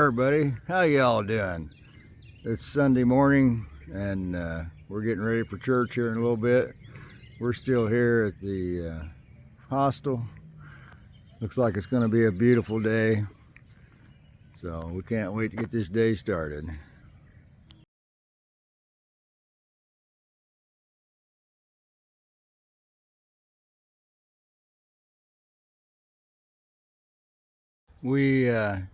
everybody, how y'all doing? It's Sunday morning and we're getting ready for church here in a little bit. We're still here at the hostel. Looks like it's going to be a beautiful day, so we can't wait to get this day started. We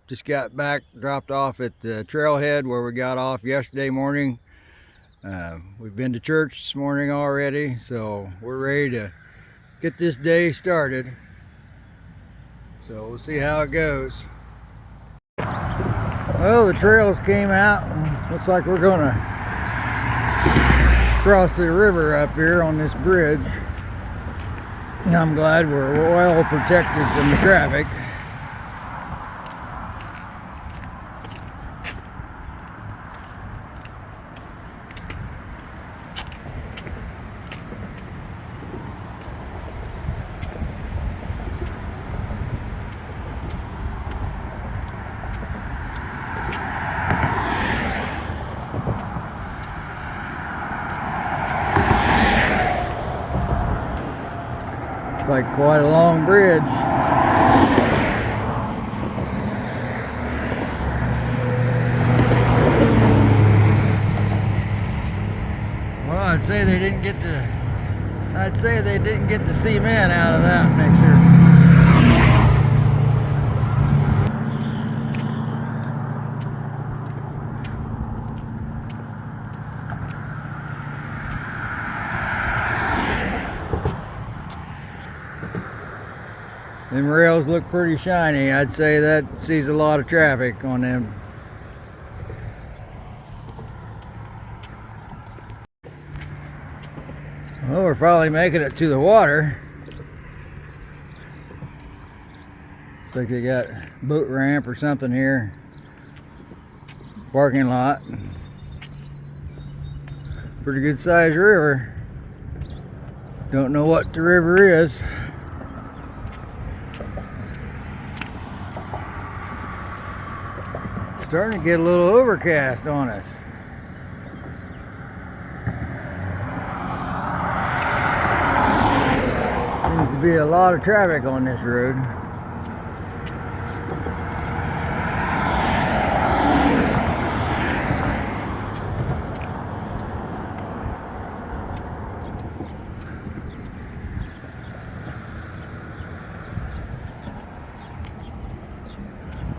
just got back, dropped off at the trailhead where we got off yesterday morning. We've been to church this morning already, so we're ready to get this day started. So we'll see how it goes. Well, the trails came out and looks like we're gonna cross the river up here on this bridge. I'm glad we're well protected from the traffic. It's like quite a long bridge. Well, I'd say they didn't get the cement out of that mixer. Them rails look pretty shiny. I'd say that sees a lot of traffic on them. Well, we're finally making it to the water. Looks like they got a boat ramp or something here. Parking lot. Pretty good sized river. Don't know what the river is. Starting to get a little overcast on us. Seems to be a lot of traffic on this road.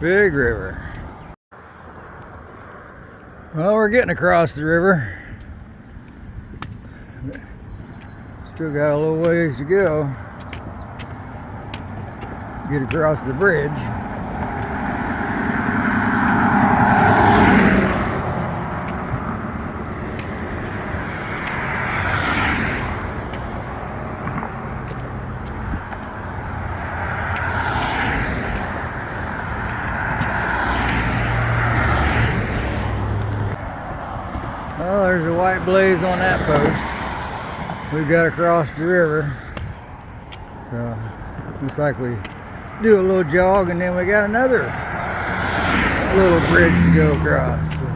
Big river. Well, we're getting across the river. Still got a little ways to go. Get across the bridge. Well, there's a white blaze on that post. We've got to cross the river. So, looks like we do a little jog and then we got another little bridge to go across. So.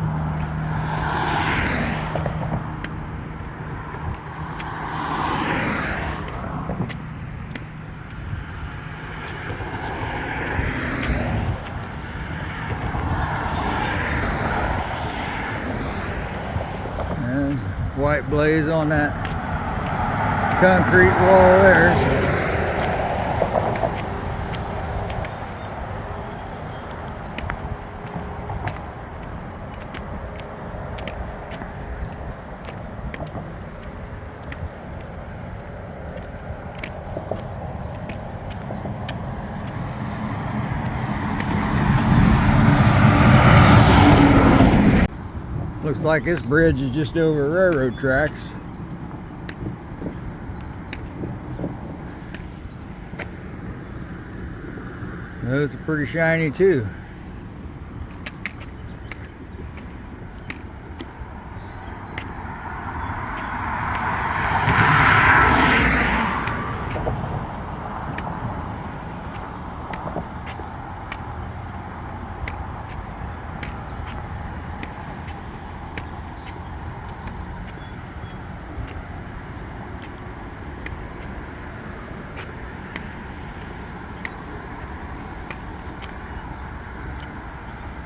There's a white blaze on that concrete wall there. Looks like this bridge is just over railroad tracks. Those are pretty shiny too.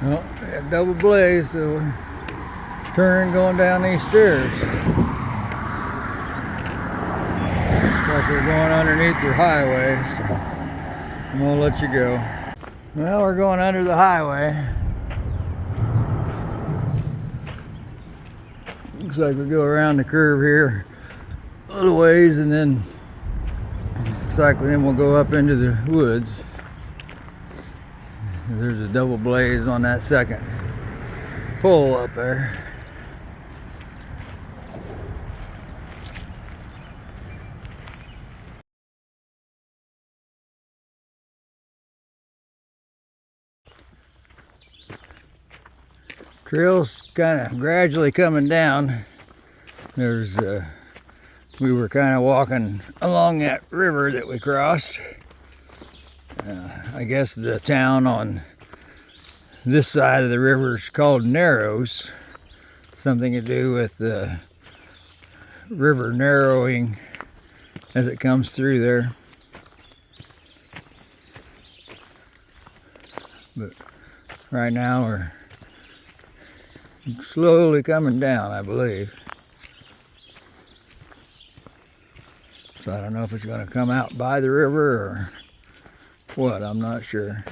Well, we got double blaze, so we're turning going down these stairs. Like we're going underneath the highway, so I'm gonna let you go. Well, we're going under the highway. Looks like we go around the curve here a little ways, and then we'll go up into the woods. There's a double blaze on that second pole up there. Trail's kind of gradually coming down. We were kind of walking along that river that we crossed. I guess the town on this side of the river is called Narrows. Something to do with the river narrowing as it comes through there. But right now we're slowly coming down, I believe. So I don't know if it's going to come out by the river or what, I'm not sure.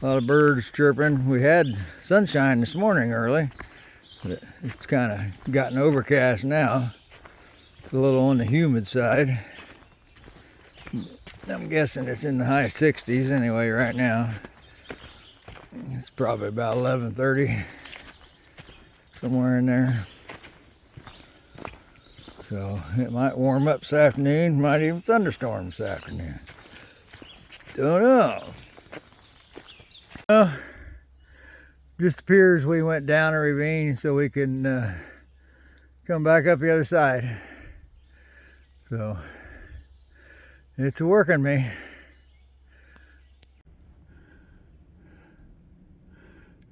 A lot of birds chirping. We had sunshine this morning early, but it's kind of gotten overcast now. It's a little on the humid side. I'm guessing it's in the high 60s anyway right now. It's probably about 11:30, somewhere in there. So it might warm up this afternoon, might even thunderstorm this afternoon. Don't know. Well, just appears we went down a ravine so we can come back up the other side. So it's working me.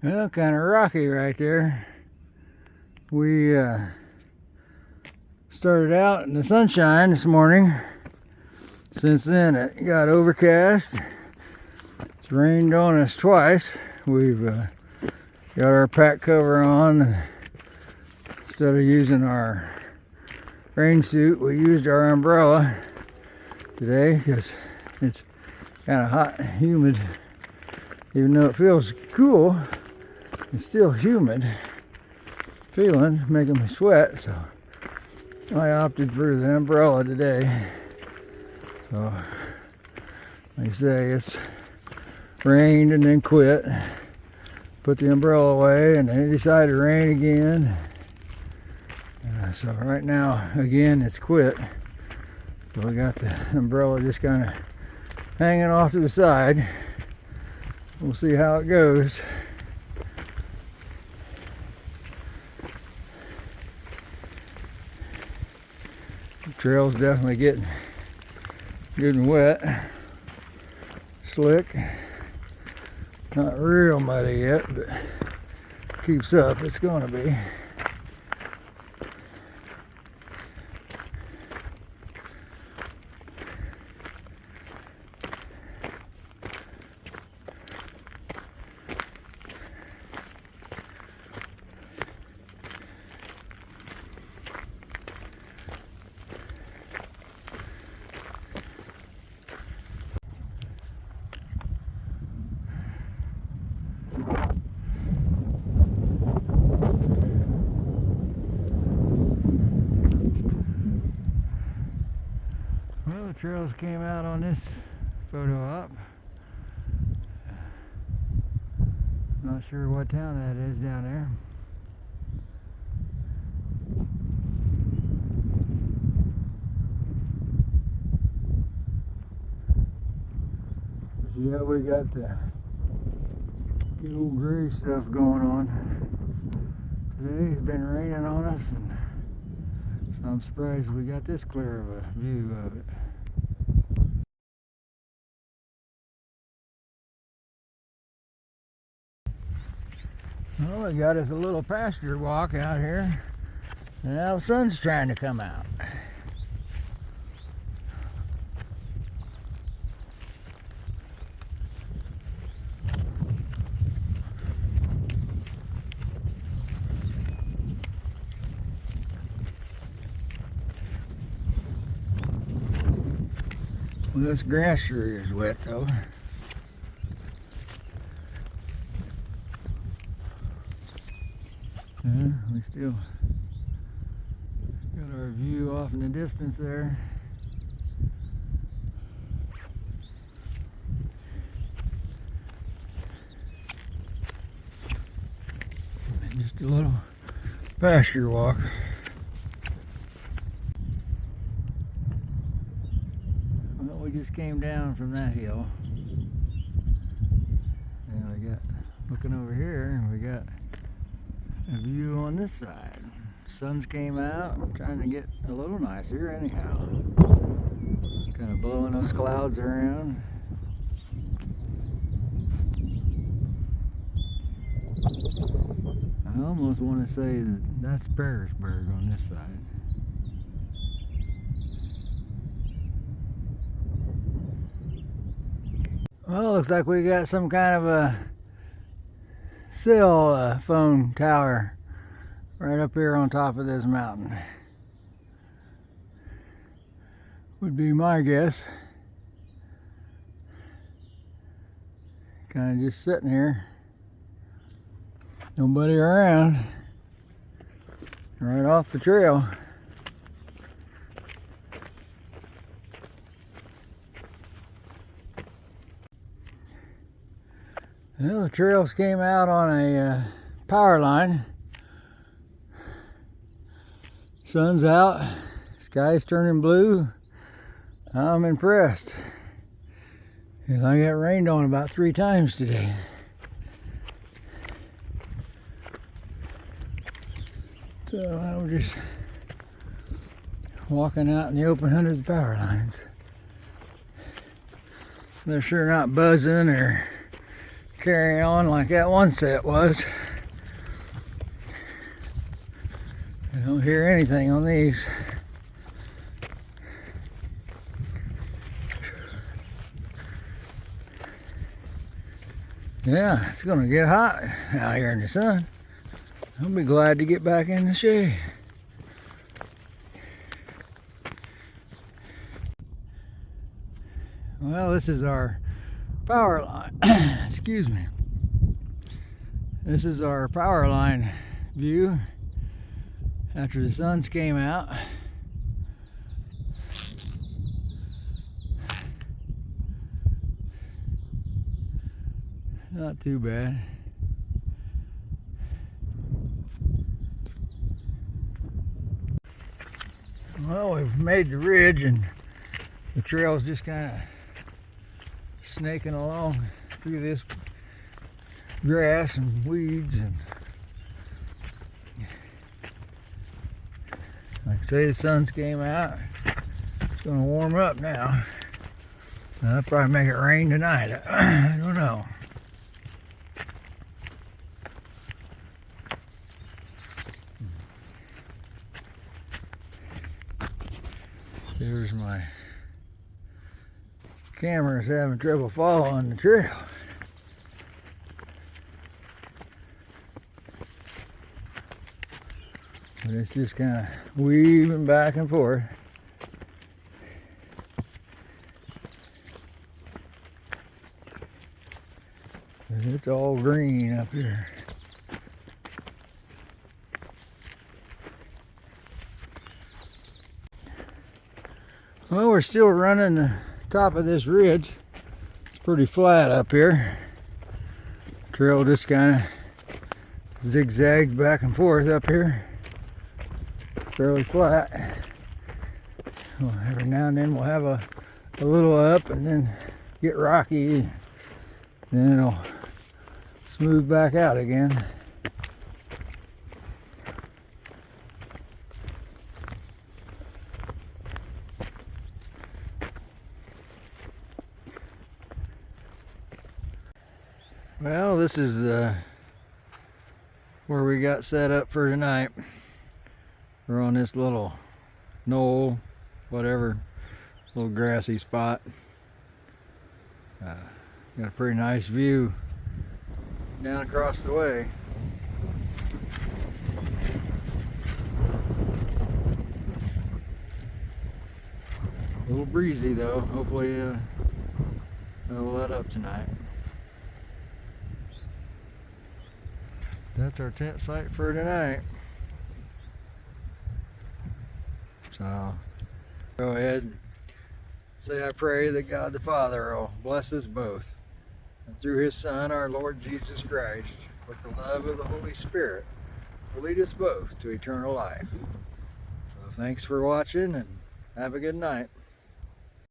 Well, kind of rocky right there. We started out in the sunshine this morning. Since then it got overcast. It's rained on us twice. We've got our pack cover on. Instead of using our rain suit, we used our umbrella today because it's kind of hot and humid. Even though it feels cool, it's still humid feeling, making me sweat, so I opted for the umbrella today. So, like I say, it's rained and then quit. Put the umbrella away and then it decided to rain again. So right now, again, it's quit. So we got the umbrella just kind of hanging off to the side. We'll see how it goes. The trail's definitely getting wet, slick. Not real muddy yet, but keeps up. It's going to be. Well, the trails came out on this photo op. Not sure what town that is down there. Yeah, we got the good old gray stuff going on. Today it's been raining on us, and so I'm surprised we got this clear of a view of it. Well, we got us a little pasture walk out here, and now the sun's trying to come out. Well, this grass sure is wet though. We still got our view off in the distance there. And just a little pasture walk. Well, we just came down from that hill. And we got, looking over here, we got a view on this side. Sun's came out. I'm trying to get a little nicer anyhow. Kind of blowing those clouds around. I almost want to say that that's Pearisburg on this side. Well, looks like we got some kind of a cell phone tower right up here on top of this mountain. Would be my guess. Kind of just sitting here. Nobody around. Right off the trail. Well, the trails came out on a power line. Sun's out, sky's turning blue. I'm impressed. I got rained on about 3 times today. So I'm just walking out in the open under the power lines. They're sure not buzzing or carrying on like that one set was. I don't hear anything on these. Yeah, it's gonna get hot out here in the sun. I'll be glad to get back in the shade. Well, this is our power line. Excuse me. This is our power line view after the suns came out. Not too bad. Well, we've made the ridge and the trail's just kind of snaking along through this grass and weeds, and like I say, the sun's came out. It's gonna warm up now. I'll probably make it rain tonight. I don't know. There's my camera's having trouble following the trail. But it's just kind of weaving back and forth. And it's all green up here. Well, we're still running the top of this ridge. It's pretty flat up here. Trail just kind of zigzags back and forth up here. Fairly flat. Well, every now and then we'll have a little up and then get rocky. Then it'll smooth back out again. Well, this is where we got set up for tonight. We're on this little knoll, whatever, little grassy spot. Got a pretty nice view down across the way. A little breezy though. Hopefully it'll let up tonight. That's our tent site for tonight. So go ahead and say I pray that God the Father will bless us both, and through his Son, our Lord Jesus Christ, with the love of the Holy Spirit, will lead us both to eternal life. So thanks for watching and have a good night.